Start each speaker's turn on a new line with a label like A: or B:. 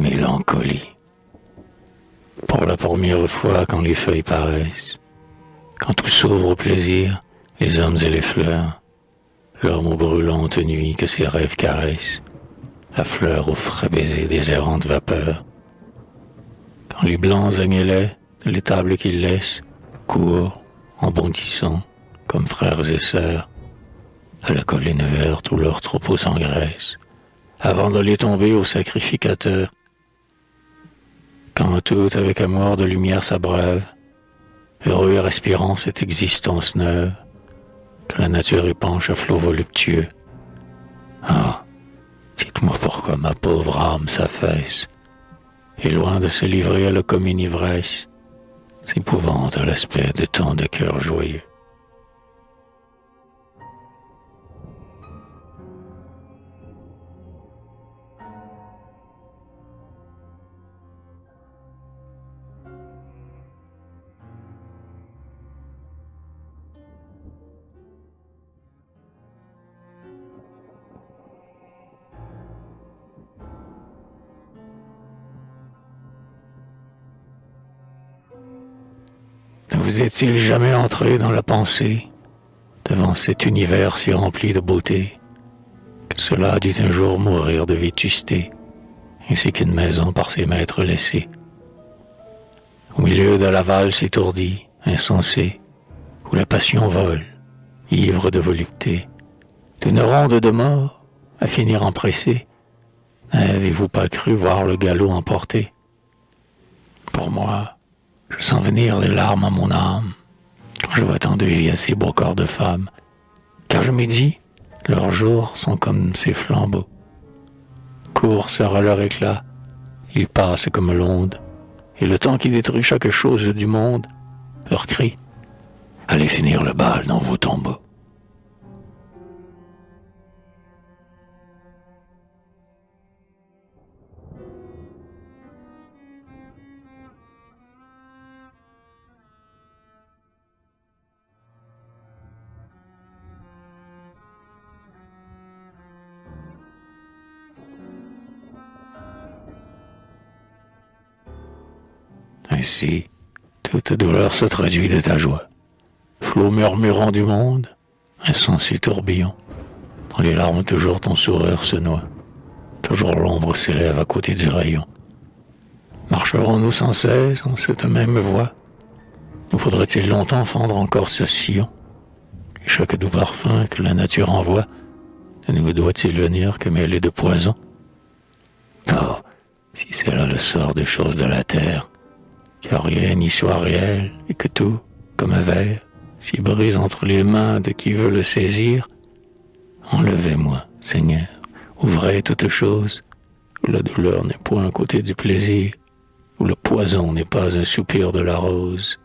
A: mélancolie. Pour la première fois quand les feuilles paraissent, quand tout s'ouvre au plaisir, les hommes et les fleurs, l'homme aux brûlantes nuits que ses rêves caressent, la fleur au frais baiser des errantes vapeurs, quand les blancs agnelets de l'étable qu'ils laissent courent en bondissant comme frères et sœurs à la colline verte où leur troupeau s'engraisse avant de les tomber au sacrificateur. Quand tout avec amour de lumière s'abreuve, heureux et respirant cette existence neuve, que la nature épanche à flots voluptueux. Ah, dites-moi pourquoi ma pauvre âme s'affaisse, et loin de se livrer à la commune ivresse, s'épouvante à l'aspect de tant de cœurs joyeux. Ne vous est-il jamais entré dans la pensée, devant cet univers si rempli de beauté, que cela a dû un jour mourir de vétusté, ainsi qu'une maison par ses maîtres laissée, au milieu de la valse étourdie, insensée, où la passion vole, ivre de volupté, d'une ronde de mort à finir empressée, n'avez-vous pas cru voir le galop emporté? Pour moi, je sens venir des larmes à mon âme, quand je vois tant de vie à ces beaux corps de femmes, car je me dis, leurs jours sont comme ces flambeaux. Court sera leur éclat, ils passent comme l'onde, et le temps qui détruit chaque chose du monde, leur cri, allez finir le bal dans vos tombeaux. Ainsi, toute douleur se traduit de ta joie. Flot murmurant du monde, insensé tourbillon, dans les larmes toujours ton sourire se noie, toujours l'ombre s'élève à côté du rayon. Marcherons-nous sans cesse en cette même voie? Nous faudrait-il longtemps fendre encore ce sillon? Et chaque doux parfum que la nature envoie, ne nous doit-il venir que mêlé de poison? Oh, si c'est là le sort des choses de la terre, que rien n'y soit réel et que tout, comme un verre, s'y brise entre les mains de qui veut le saisir, enlevez-moi, Seigneur, ouvrez toutes choses, où la douleur n'est point à côté du plaisir, où le poison n'est pas un soupir de la rose.